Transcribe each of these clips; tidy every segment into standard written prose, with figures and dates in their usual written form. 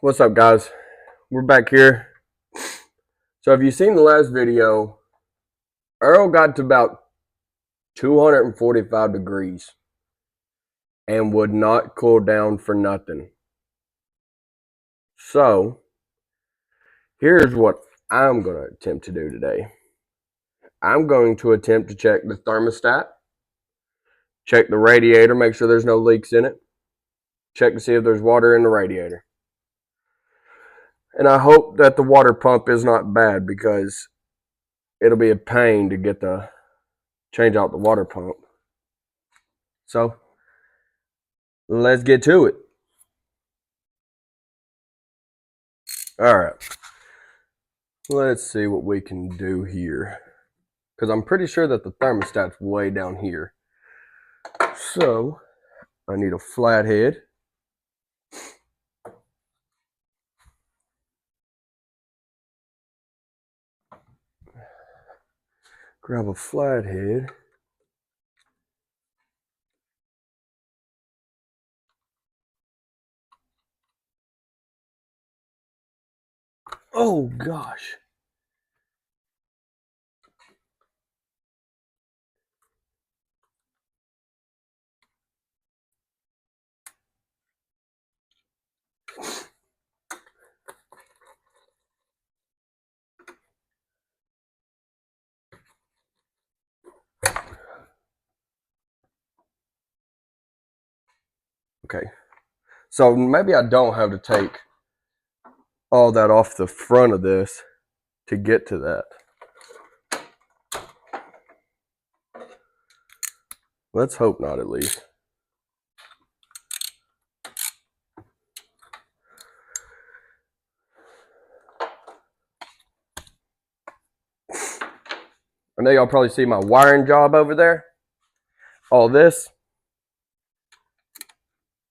What's up, guys? We're back here. So have you seen the last video? Earl got to about 245 degrees and would not cool down for nothing. So here's what I'm going to attempt to do today. I'm going to attempt to check the thermostat, check the radiator, make sure there's no leaks in it, check to see if there's water in the radiator. And I hope that the water pump is not bad, because it'll be a pain to get the change out the water pump. So let's get to it. All right. Let's see what we can do here, because I'm pretty sure that the thermostat's way down here. So I need a flathead. Grab a flathead. Oh gosh. Okay. So maybe I don't have to take all that off the front of this to get to that. Let's hope not, at least. I know y'all probably see my wiring job over there. All this.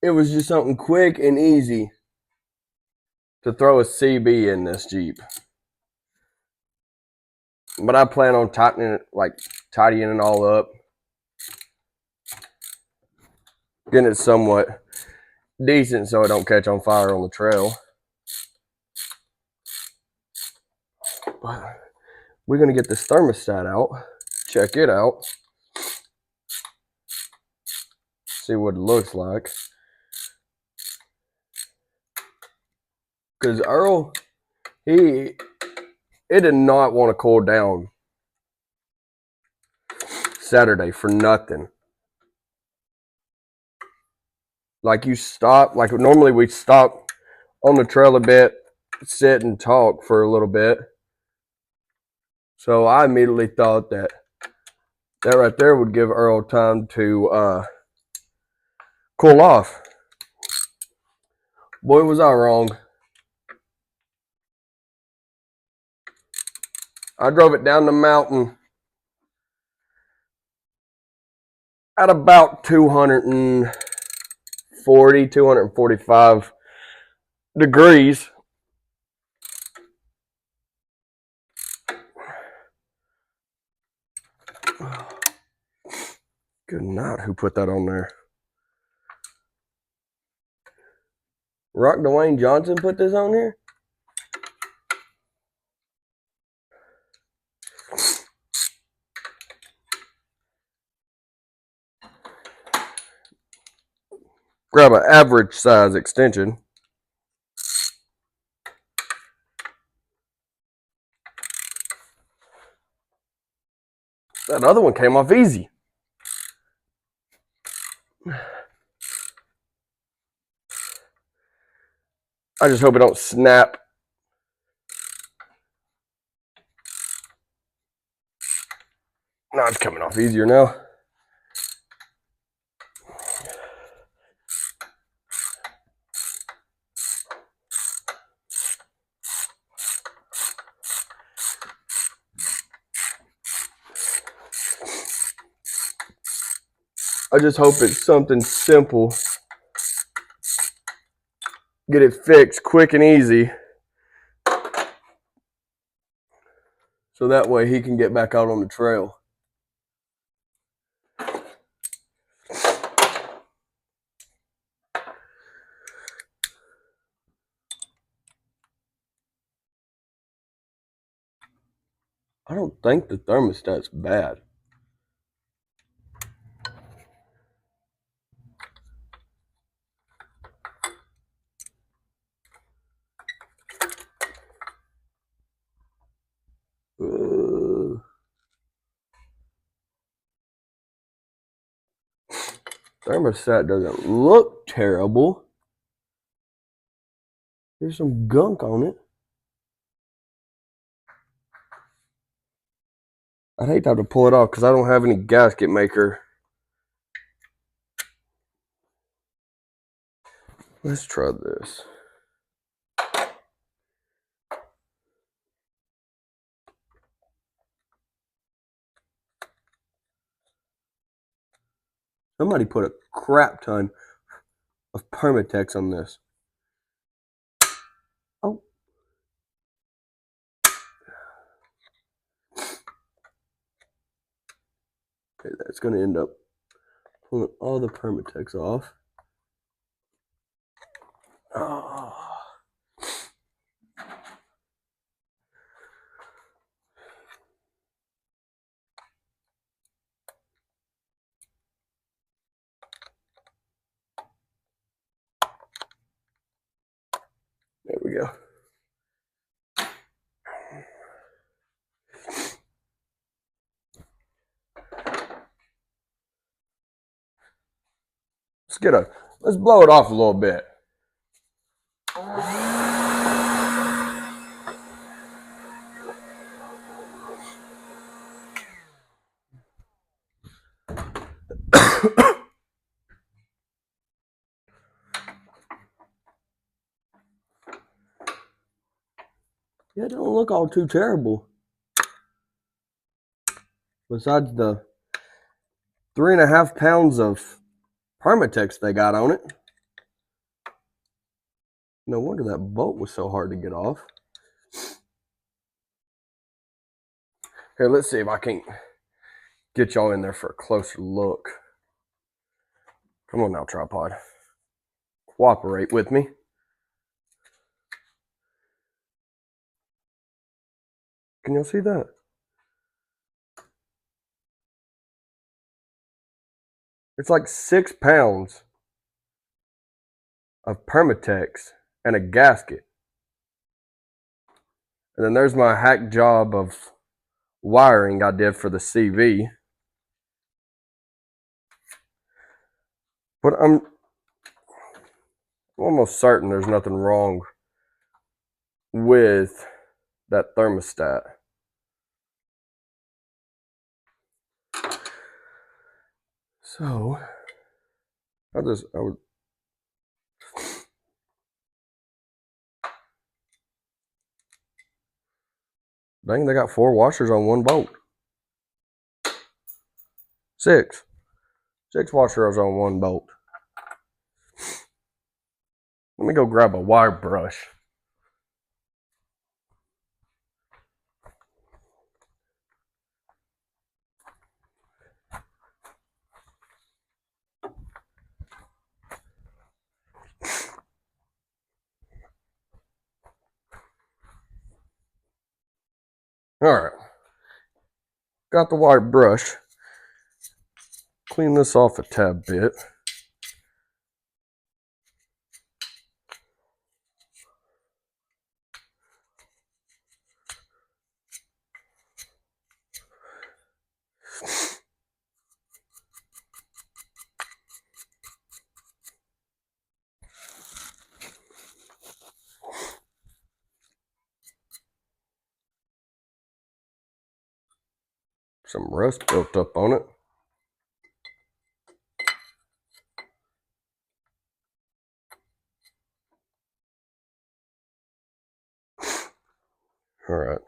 It was just something quick and easy to throw a CB in this Jeep. But I plan on tidying it all up, getting it somewhat decent so it don't catch on fire on the trail. But we're gonna get this thermostat out, check it out, see what it looks like. Because Earl, it did not want to cool down Saturday for nothing. Like normally we stop on the trail a bit, sit and talk for a little bit. So I immediately thought that right there would give Earl time to cool off. Boy, was I wrong. I drove it down the mountain at about 245 degrees. Good night. Who put that on there? Rock Dwayne Johnson put this on here? Grab an average size extension. That other one came off easy. I just hope it don't snap. No, it's coming off easier now. I just hope it's something simple. Get it fixed quick and easy, so that way he can get back out on the trail. I don't think the thermostat's bad. Thermostat doesn't look terrible. There's some gunk on it. I'd hate to have to pull it off because I don't have any gasket maker. Let's try this. Somebody put a crap ton of Permatex on this. Oh. Okay, that's going to end up pulling all the Permatex off. Oh. There we go. Let's blow it off a little bit. Yeah, it don't look all too terrible. Besides the 3.5 pounds of Permatex they got on it. No wonder that bolt was so hard to get off. Here, let's see if I can get y'all in there for a closer look. Come on now, tripod. Cooperate with me. Can y'all see that? It's like 6 pounds of Permatex and a gasket. And then there's my hack job of wiring I did for the CV. But I'm almost certain there's nothing wrong with that thermostat. So, dang, they got 4 washers on one bolt. 6 washers on one bolt. Let me go grab a wire brush. Alright. Got the wire brush. Clean this off a tad bit. Some rust built up on it. Alright.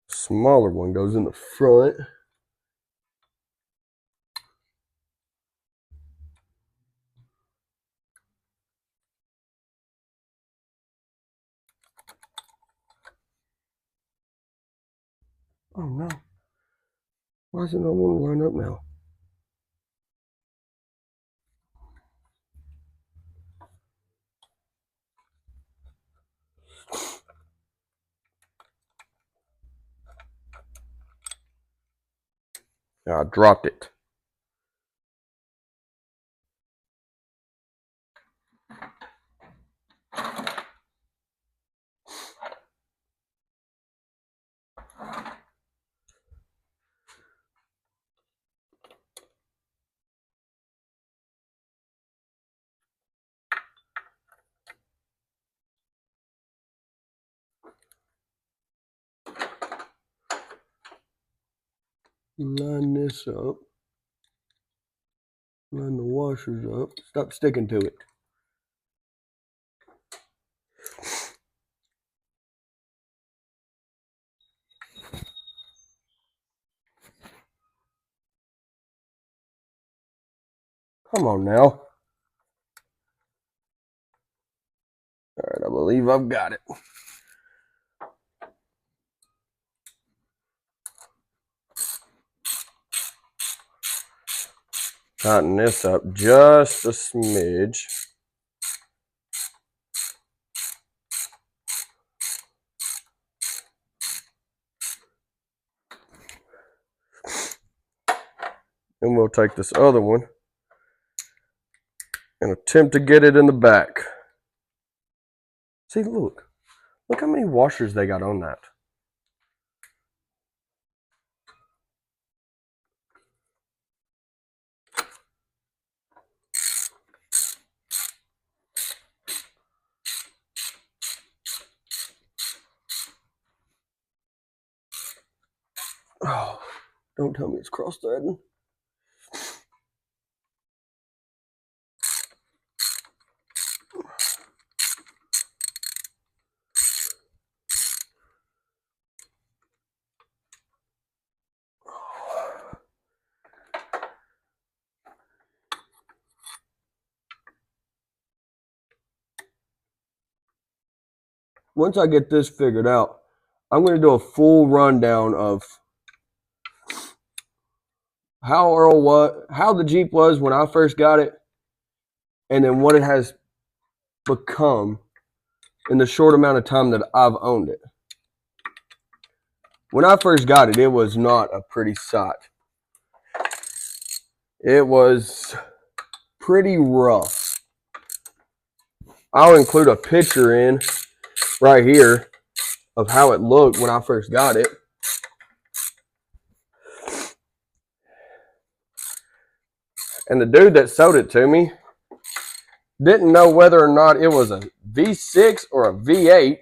Smaller one goes in the front. Oh no. Why is it not wanting to line up now? I dropped it. Line this up. Line the washers up. Stop sticking to it. Come on now. Alright, I believe I've got it. Tighten this up just a smidge. And we'll take this other one and attempt to get it in the back. See, look how many washers they got on that. Oh, don't tell me it's cross-threading. Once I get this figured out, I'm going to do a full rundown of how the Jeep was when I first got it, and then what it has become in the short amount of time that I've owned it. When I first got it, it was not a pretty sight. It was pretty rough. I'll include a picture in right here of how it looked when I first got it. And the dude that sold it to me didn't know whether or not it was a V6 or a V8.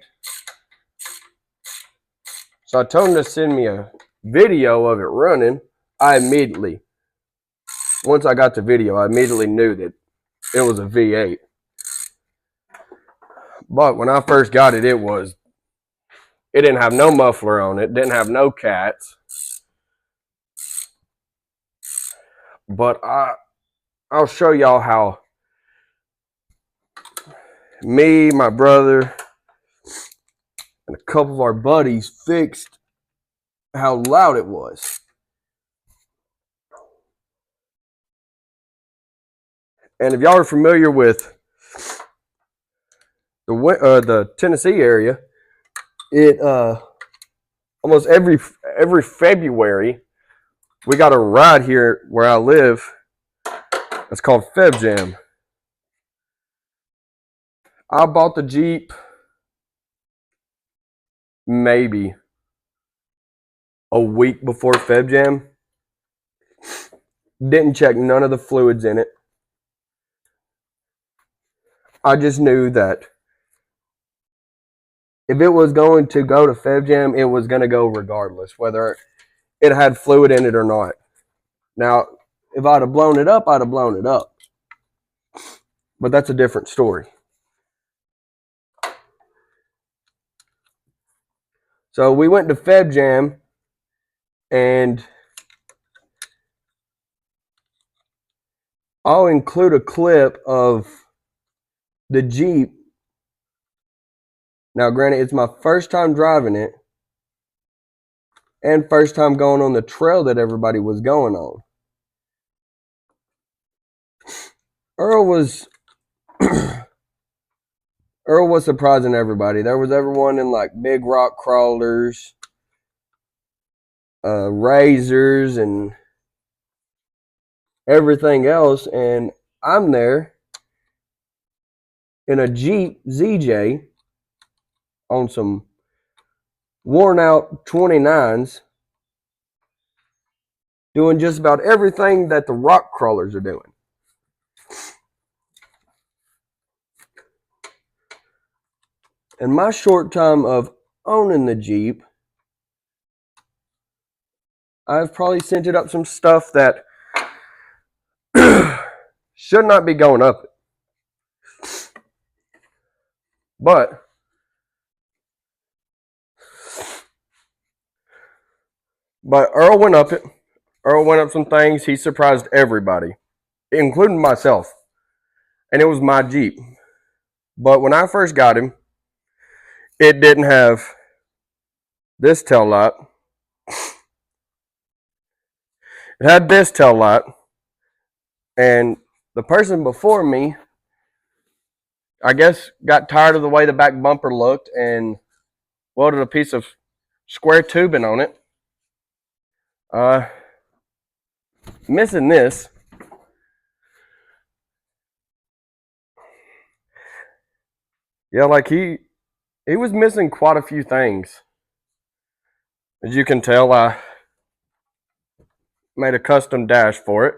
So I told him to send me a video of it running. Once I got the video, I immediately knew that it was a V8. But when I first got it, it didn't have no muffler on it, didn't have no cats. But I'll show y'all how me, my brother, and a couple of our buddies fixed how loud it was. And if y'all are familiar with the Tennessee area, it almost every February we got a ride here where I live. It's called Feb Jam. I bought the Jeep maybe a week before Feb Jam. Didn't check none of the fluids in it. I just knew that if it was going to go to Feb Jam, it was going to go regardless, whether it had fluid in it or not. Now, if I'd have blown it up, I'd have blown it up. But that's a different story. So we went to Feb Jam, and I'll include a clip of the Jeep. Now, granted, it's my first time driving it and first time going on the trail that everybody was going on. Earl was surprising everybody. There was everyone in like big rock crawlers, razors, and everything else, and I'm there in a Jeep ZJ on some worn out 29s doing just about everything that the rock crawlers are doing. In my short time of owning the Jeep, I've probably scented up some stuff that should not be going up it. But Earl went up it. Earl went up some things. He surprised everybody, including myself. And it was my Jeep. But when I first got him, it didn't have this tail light. It had this tail light. And the person before me, I guess, got tired of the way the back bumper looked and welded a piece of square tubing on it. Missing this. Yeah, like he was missing quite a few things. As you can tell, I made a custom dash for it.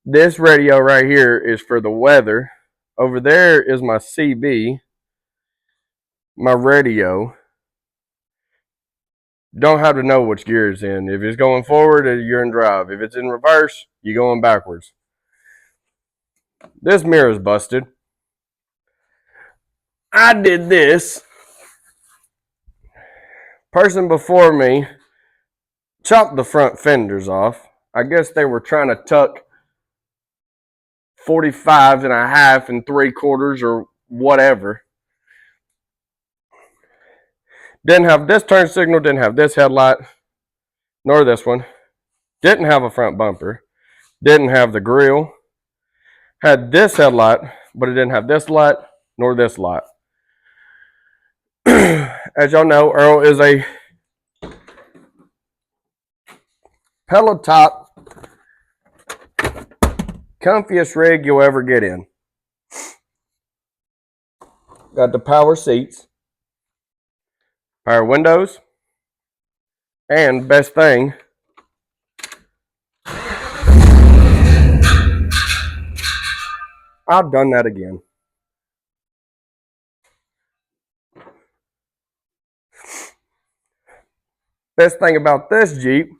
This radio right here is for the weather. Over there is my CB, my radio. Don't have to know which gear it's in. If it's going forward, you're in drive. If it's in reverse, you're going backwards. This mirror's busted. I did this. Person before me chopped the front fenders off. I guess they were trying to tuck 45s and a half and 3/4 or whatever. Didn't have this turn signal, didn't have this headlight, nor this one. Didn't have a front bumper. Didn't have the grill. Had this headlight, but it didn't have this light, nor this light. As y'all know, Earl is a pillow top, comfiest rig you'll ever get in. Got the power seats, power windows, and best thing, I've done that again. Best thing about this Jeep,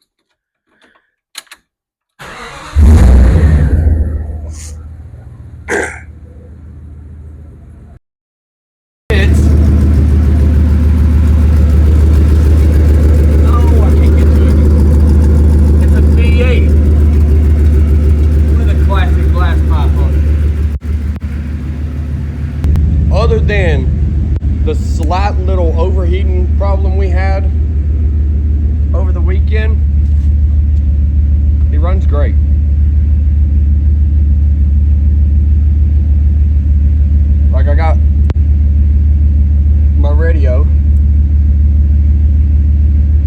other than the slight little overheating problem we had over the weekend, he runs great. Like, I got my radio.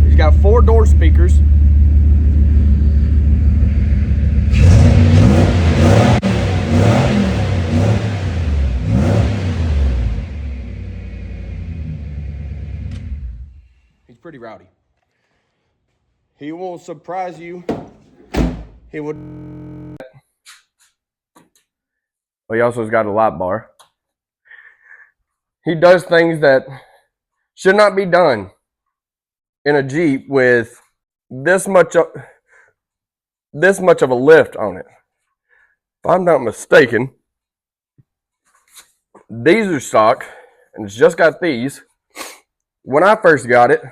He's got 4 door speakers. He's pretty rowdy. He will surprise you. He would. Well, he also has got a light bar. He does things that should not be done in a Jeep with this much of a lift on it. If I'm not mistaken, these are stock, and it's just got these. When I first got it,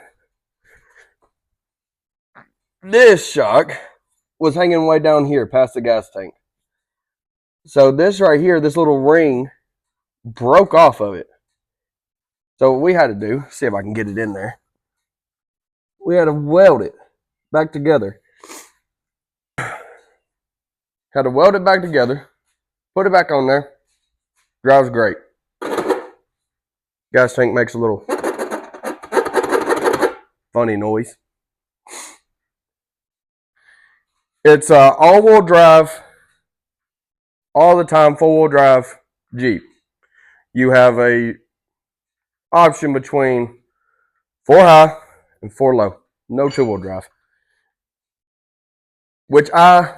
this shock was hanging way down here past the gas tank. So this right here, this little ring, broke off of it. So what we had to do, see if I can get it in there, we had to weld it back together. Had to weld it back together, put it back on there. Drives great. Gas tank makes a little funny noise. It's a all-wheel drive, all the time, four-wheel drive Jeep. You have a option between 4 high and 4 low. No two-wheel drive. Which I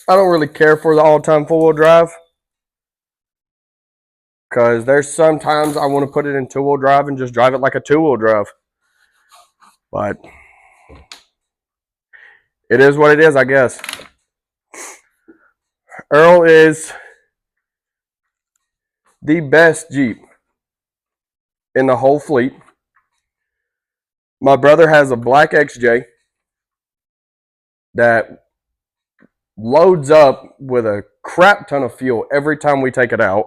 don't really care for the all-time four-wheel drive. Because there's sometimes I want to put it in two-wheel drive and just drive it like a two-wheel drive. But it is what it is, I guess. Earl is the best Jeep in the whole fleet. My brother has a black XJ that loads up with a crap ton of fuel every time we take it out.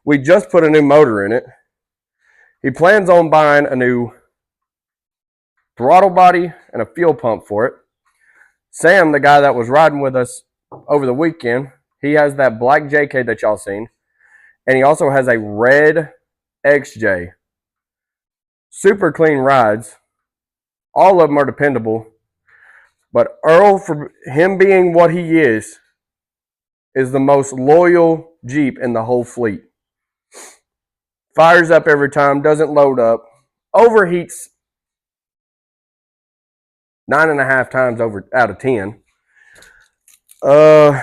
We just put a new motor in it. He plans on buying a new throttle body and a fuel pump for it. Sam, the guy that was riding with us over the weekend, he has that black JK that y'all seen. And he also has a red XJ. Super clean rides. All of them are dependable. But Earl, for him being what he is the most loyal Jeep in the whole fleet. Fires up every time, doesn't load up, overheats 9.5 times out of 10. Oh,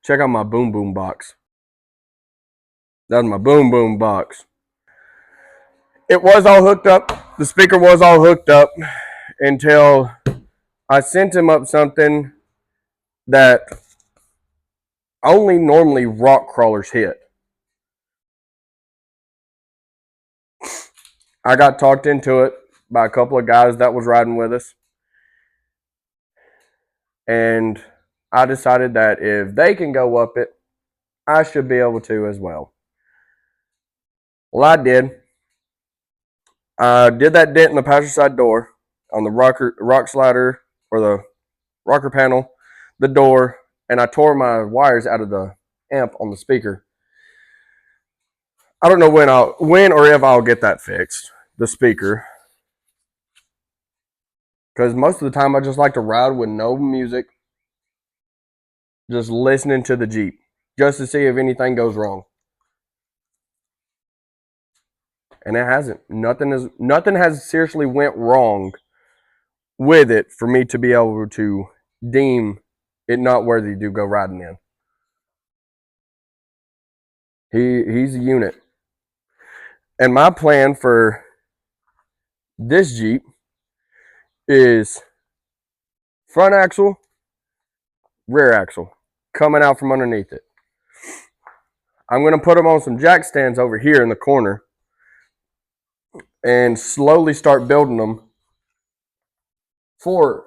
check out my boom boom box. That's my boom boom box. It was all hooked up. The speaker was all hooked up until I sent him up something that only normally rock crawlers hit. I got talked into it by a couple of guys that was riding with us. And I decided that if they can go up it, I should be able to as well. Well, I did. I did that dent in the passenger side door on the rock slider or the rocker panel, the door, and I tore my wires out of the amp on the speaker. I don't know when or if I'll get that fixed, the speaker. Because most of the time I just like to ride with no music, just listening to the Jeep, just to see if anything goes wrong. And it hasn't. Nothing has seriously went wrong with it for me to be able to deem it not worthy to go riding in. He's a unit. And my plan for this Jeep is front axle, rear axle, coming out from underneath it. I'm going to put them on some jack stands over here in the corner and slowly start building them for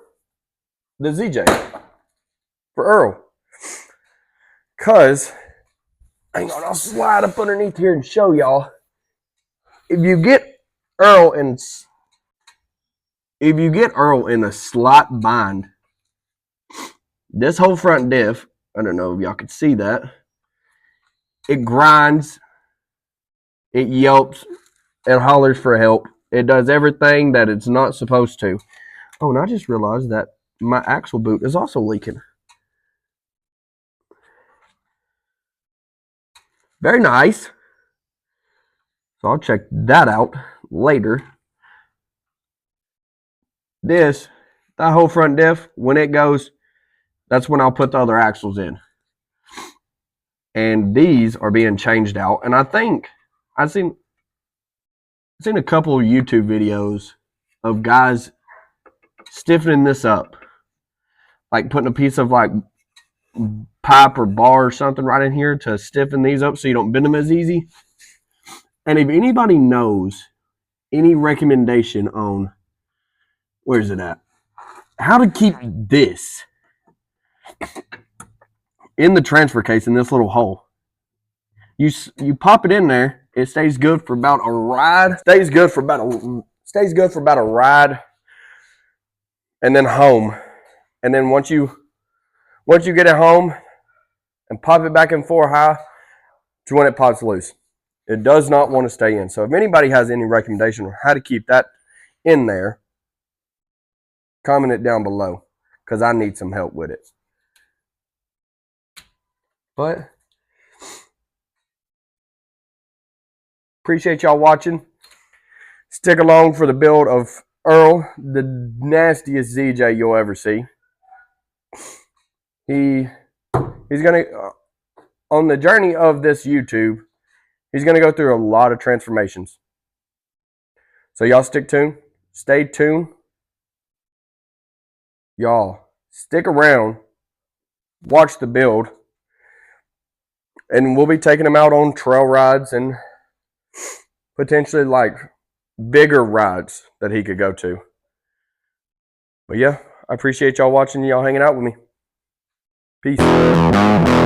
the ZJ, for Earl. Because, hang on, I'll slide up underneath here and show y'all. If you get Earl in a slight bind, this whole front diff, I don't know if y'all can see that, it grinds, it yelps, it hollers for help. It does everything that it's not supposed to. Oh, and I just realized that my axle boot is also leaking. Very nice. So I'll check that out later. That whole front diff, when it goes, that's when I'll put the other axles in. And these are being changed out. And I think I've seen a couple of YouTube videos of guys stiffening this up. Like putting a piece of like pipe or bar or something right in here to stiffen these up so you don't bend them as easy. And if anybody knows any recommendation on, where's it at? How to keep this in the transfer case in this little hole. You pop it in there. It stays good for about a ride. Stays good for about a ride, and then home. And then once you get it home and pop it back in 4 high, it's when it pops loose. It does not want to stay in. So if anybody has any recommendation on how to keep that in there, comment it down below because I need some help with it. But appreciate y'all watching. Stick along for the build of Earl, the nastiest ZJ you'll ever see. He's gonna on the journey of this YouTube, he's gonna go through a lot of transformations. So y'all stick tuned, stay tuned. Y'all stick around, watch the build, and we'll be taking him out on trail rides and potentially like bigger rides that he could go to. But yeah, I appreciate y'all watching, y'all hanging out with me. Peace.